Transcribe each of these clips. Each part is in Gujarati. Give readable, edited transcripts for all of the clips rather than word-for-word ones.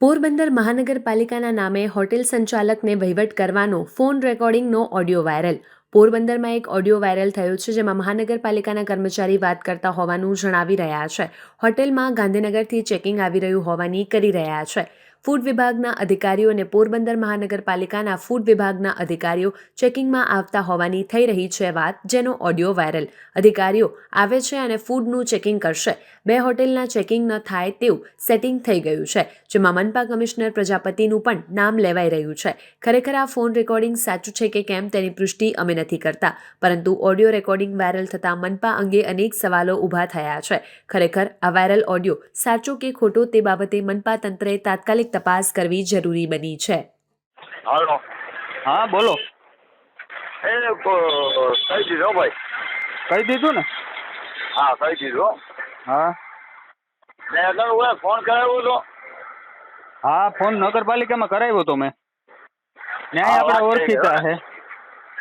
પોરબંદર મહાનગરપાલિકાના નામે હોટેલ સંચાલકને વહીવટ કરવાનો ફોન રેકોર્ડિંગનો ઓડિયો વાયરલ. પોરબંદરમાં એક ઓડિયો વાયરલ થયો છે, જેમાં મહાનગરપાલિકાના કર્મચારી વાત કરતા હોવાનું જણાવી રહ્યા છે. હોટેલમાં ગાંધીનગરથી ચેકિંગ આવી રહ્યું હોવાની કરી રહ્યા છે. ફૂડ વિભાગના અધિકારીઓ અને પોરબંદર મહાનગરપાલિકાના ફૂડ વિભાગના અધિકારીઓ ચેકિંગમાં આવતા હોવાની થઈ રહી છે વાત, જેનો ઓડિયો વાયરલ. અધિકારીઓ આવે છે અને ફૂડનું ચેકિંગ કરશે. 2 હોટેલના ચેકિંગ ન થાય તેવું સેટિંગ થઈ ગયું છે, જેમાં મનપા કમિશનર પ્રજાપતિનું પણ નામ લેવાઈ રહ્યું છે. ખરેખર આ ફોન રેકોર્ડિંગ સાચું છે કે કેમ તેની પુષ્ટિ અમે નથી કરતા, પરંતુ ઓડિયો રેકોર્ડિંગ વાયરલ થતાં મનપા અંગે અનેક સવાલો ઊભા થયા છે. ખરેખર આ વાયરલ ઓડિયો સાચો કે ખોટો તે બાબતે મનપા તંત્રએ તાત્કાલિક તપાસ કરવી જરૂરી બની છે. હાલો. હા બોલો. કહી દીધો ભાઈ. કહી દીધું ને? હા કહી દીધું. હા મેં તમે ફોન કરાવ્યો હતો. હા ફોન નગરપાલિકામાં કરાવ્યો તો મેં. ન્યાય આપણા ઓળખીતા છે.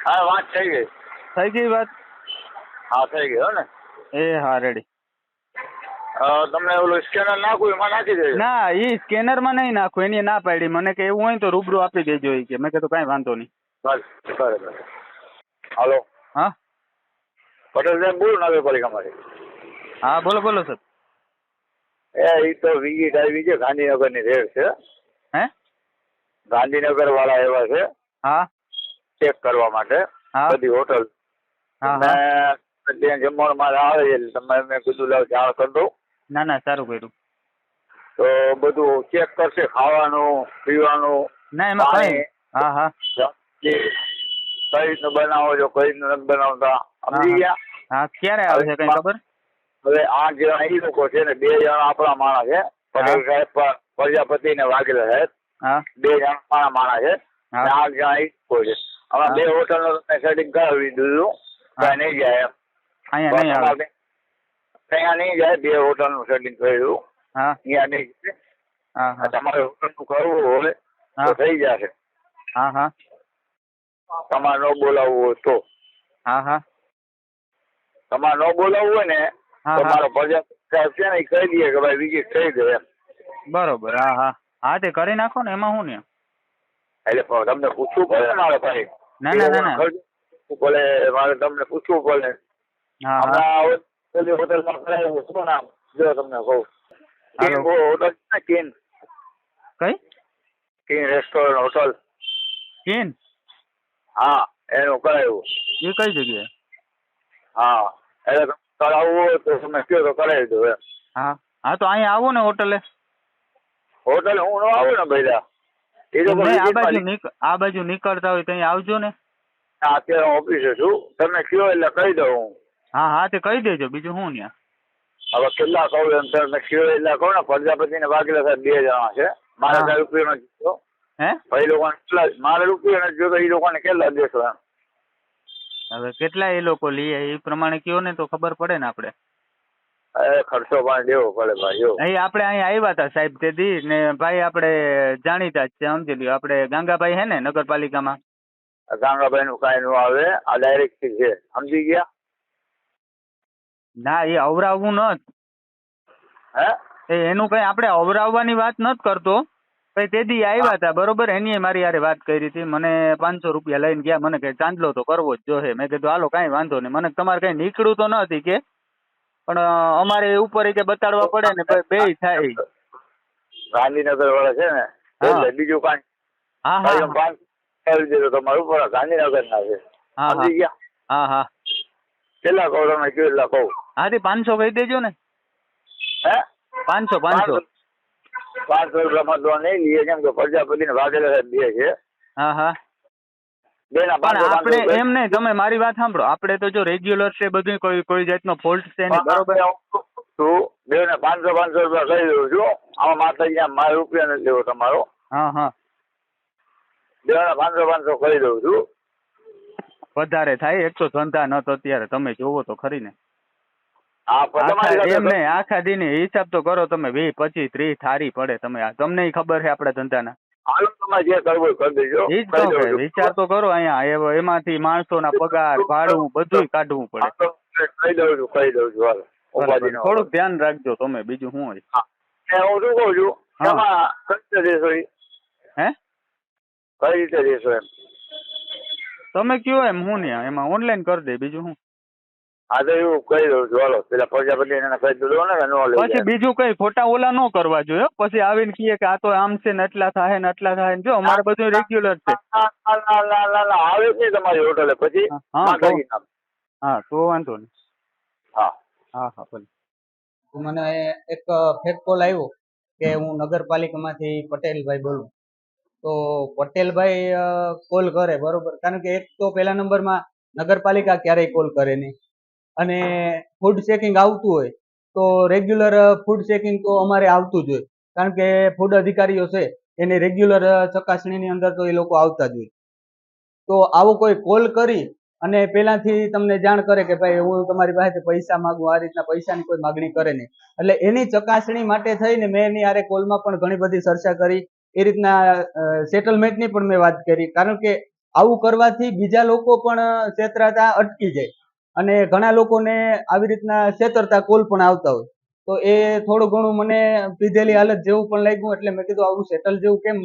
હા વાત થઈ ગઈ. થઈ ગઈ વાત? હા થઈ ગઈ હો ને. એ હા રેડી. તમને ઓલું સ્કેનર નાખવું એમાં નાખી દેજો. ના એ સ્કેનરમાં નહીં નાખું, એની ના પાડી મને કે એવું હોય તો રૂબરૂ આપી દેજો કે. મેં કીધું કાંઈ વાંધો નહીં. બરાબર. હાલો. હા પટેલ સાહેબ બોલો નગરપાલિકામાંથી. હા બોલો બોલો સર. એ તો વિઝિટ આવી છે, ગાંધીનગરની રેડ છે. હે? ગાંધીનગર વાળા એવા છે હા ચેક કરવા માટે હા બધી હોટલ. હા હા ત્યાં જમવાનું મારે આવે છે એટલે તમે મેં કીધું લાવ જાણ કરી દઉં. ના ના સારું કર્યું. તો બધું ચેક કરશે, ખાવાનું પીવાનું. ના એમાં કઈ. હા હા કઈ રીતનું બનાવો છો, કઈ રીતનું નથી બનાવતા, સમજી ગયા? હા ક્યારે આવે છે કઈ ખબર? હવે 8 જણા એ લોકો છે ને 2 જણા આપણા માણસ છે, પટેલ સાહેબ પ્રજાપતિ ને વાઘેલા સાહેબ. હા 2 જણા આપણા માણસ છે, 8 જણા એ લોકો છે. હવે 2 હોટલ નું તમે સેટિંગ કરાવી દીધું. કઈ નહીં જાય એમ. અહીંયા નહીં આવે. ત્યાં નહીં જાય. 2 હોટલ નું સેટિંગ કર્યું. હા ત્યાં નહીં જાય. હા હા તમારે હોટલ નું કરવું હોય તો થઈ જશે. હા હા તમારે ન બોલાવવું હોય તો. હા હા તમારે ન બોલાવવું હોય ને હા તો હા મારો પ્રજાપતિ સાહેબ છે ને એ કહી દઈએ કે ભાઈ વિઝિટ થઈ ગઈ એમ. બરોબર. હા હા હા તે કરી નાખો ને, એમાં શું ને. એટલે તમને પૂછવું પડે ને મારે ભાઈ. ના ના ના ના. પડે મારે તમને પૂછવું પડે. હા હા હમણાં હોટલમાં કરાયું. શું નામ જો તમને કહું? હાલો. હોટલ છે ને કિંગ. કઈ? King restaurant hotel. કિન? હા એનું કરાયું. એ કઈ જગ્યાએ? હા એટલે તમે કરાવવું હોય તો તમે કહો તો કરાવી દો એમ. હા હા તો અહીંયા આવો ને હોટલે. હોટલ હું ન આવું ને ભાઈ. એ લોકો આ બાજુ નીકળતા હોય તો અહીંયા આવજો ને. અત્યારે હું ઓફિસે છું. તમે કહો એટલે કહી દઉં હું. હા હા તે કહી દેજો, બીજું શું ત્યાં. હવે કેટલા કહું એમ તમે કહો એટલે કહું ને. પ્રજાપતિ ને વાઘેલા સાહેબ 2 જણા છે. મારે હા. કઈ રૂપિયો નથી જોતો. હે? એ લોકોને કેટલા મારે રૂપિયો નથી જોતો. એ લોકોને કેટલા દેશો એમ. હવે કેટલા એ લોકો લઈએ એ પ્રમાણે કયો ને તો ખબર પડે ને આપણે. ખર્ચો પણ દેવો પડે ભાઈ. જો અહીં આપણે અહીંયા આવ્યા હતા સાહેબ તે દી ને ભાઈ, આપણે જાણીતા જ છે, સમજી લ્યો. આપણે ગાંગાભાઈ હે ને નગરપાલિકામાં. ગાંગાભાઈ નું કઈ નું આવે. આ ડાયરેક્ટ છે, સમજી ગયા? ના એ અવરાવવું ન. હે એનું કઈ આપણે અવરાવવાની વાત નથી કરતો. ભાઈ તે દી આવ્યા હતા બરોબર. એની મારી યારે વાત કરી હતી. મને 500 રૂપિયા લઈને ગયા. મને કે ચાંદલો તો કરવો જ જોઈએ. મેં કીધું હાલો કાંઈ વાંધો નહીં. મને તમારે કઈ નીકળ્યું તો નથી કે, પણ અમારે ઉપર કે બતાડવા પડે ને બે થાય. ગાંધીનગર વાળા છે ને એટલે બીજું કાંઈ. હા હા 5 દીધો તમારું ઉપર. ગાંધીનગર ના છે, સમજી ગયા? હા હા કેટલા કહો તમે કયો એટલા કહું. હા તે 500 કહી દેજો ને. હે 500 રૂપિયામાં તો નહીં લઈએ, કેમ કે પ્રજાપતિ ને વાઘેલા સાહેબ 2 છે. હા હા 2 ના પણ 500 આપણે એમ નહીં, તમે મારી વાત સાંભળો. આપણે તો જો રેગ્યુલર છે બધું, કોઈ જાતનો ફોલ્ટ છે નહીં બરોબર. 2 ને 500 રૂપિયા કહી દઉં છું. આમાં માતાજી મારે રૂપિયા નથી લેવો તમારો. હા હા 2 ના 500 કહી દઉં છું. વધારે થાય. એક તો ધંધા ન તો અત્યારે તમે જોવો તો ખરી ને. હા તમારી એમ નહીં, આખા દી હિસાબ તો કરો તમે. 20, 25, 30 થારી પડે. તમને ખબર છે આપણા ધંધાના. હાલો તમારે જે કરવું કરી દેજો. એ જ કહું કે વિચાર તો કરો. અહીંયા એમાંથી માણસોના પગાર ભાડું બધું કાઢવું પડે. કહી દઉં છું હાલો. થોડુંક ધ્યાન રાખજો તમે, બીજું શું હોય. હું શું કઉ છું એમાં રીતે દેશો એ? હે કઈ રીતે દેશો એમ? તમે કયો એમ હું ને એમાં ઓનલાઈન કરી દે બીજું હું. આ તો એવું કહી દઉં છું હાલો, પેલા પ્રજાપતિ એને કહી દો ને કે નો લઈ પછી જાય. બીજું કઈ ખોટા ઓલા ન કરવા જોઈએ હો. પછી આવીને કહીએ કે આ તો આમ છે ને એટલા થાય ને એટલા થાય ને. જો અમારે બધું રેગ્યુલર છે. ના, આવે જ નહીં તમારી હોટલે પછી હા, માતાજી નામ. હા તો વાંધો નહીં. હા હા ભલે. મને એક ફેક કોલ આવ્યો કે હું નગરપાલિકામાંથી પટેલભાઈ બોલું. તો પટેલભાઈ કોલ કરે બરોબર, કારણ કે એક તો પહેલા નંબરમાં નગરપાલિકા ક્યારેય કોલ કરે નહીં, અને ફૂડ ચેકિંગ આવતું હોય તો રેગ્યુલર ફૂડ ચેકિંગ તો અમારે આવતું જ હોય, કારણ કે ફૂડ અધિકારીઓ છે એની રેગ્યુલર ચકાસણીની અંદર તો એ લોકો આવતા જ હોય. તો આવો કોઈ કોલ કરી અને પહેલાથી તમને જાણ કરે કે ભાઈ હું તમારી પાસેથી પૈસા માગું, આ રીતના પૈસાની કોઈ માગણી કરે નહીં, એટલે એની ચકાસણી માટે થઈને મેં એની આરે કોલમાં પણ ઘણી બધી ચર્ચા કરી. એ રીતના સેટલમેન્ટની પણ મેં વાત કરી, કારણ કે આવું કરવાથી બીજા લોકો પણ છેતરાતા અટકી જાય, અને ઘણા લોકોને આવી રીતના છેતરતા કોલ પણ આવતા હોય. તો એ થોડું ઘણું મને પીધેલી હાલત જેવું પણ લાગ્યું, એટલે મેં કીધું આવું સેટલ જેવું કેમ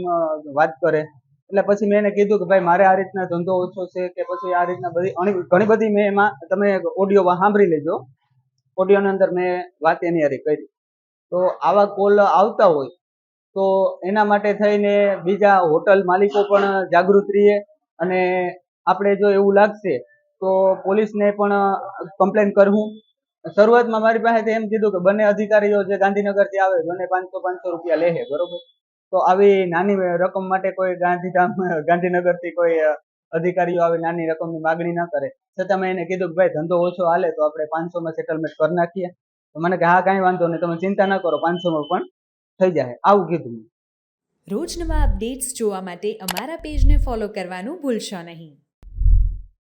વાત કરે. એટલે પછી મેં એને કીધું કે ભાઈ મારે આ રીતના ધંધો ઓછો છે કે પછી આ રીતના ઘણી બધી મેં એમાં તમે ઓડિયો સાંભળી લેજો, ઓડિયોની અંદર મેં વાત એની હારી કરી. તો આવા કોલ આવતા હોય તો એના માટે થઈને બીજા હોટલ માલિકો પણ જાગૃત રહીએ, અને આપણે જો એવું લાગશે તો પોલીસને પણ કમ્પ્લેન કરવું. શરૂઆતમાં મારી પાસેથી એમ કીધું કે બંને અધિકારીઓ જે ગાંધીનગરથી આવે બંને 500 રૂપિયા લે છે બરોબર. તો આવી નાની રકમ માટે કોઈ ગાંધીનગરથી કોઈ અધિકારીઓ આવી નાની રકમની માગણી ના કરે. છતાં મેં એને કીધું કે ભાઈ ધંધો ઓછો હાલે તો આપણે 500માં સેટલમેન્ટ કરી નાખીએ. તો મને કે હા કાંઈ વાંધો નહીં, તમે ચિંતા ના કરો, 500માં પણ થઈ જાય, આવું કીધું. રોજ નવા અપડેટ્સ જોવા માટે અમારા પેજને ફોલો કરવાનું ભૂલશો નહીં.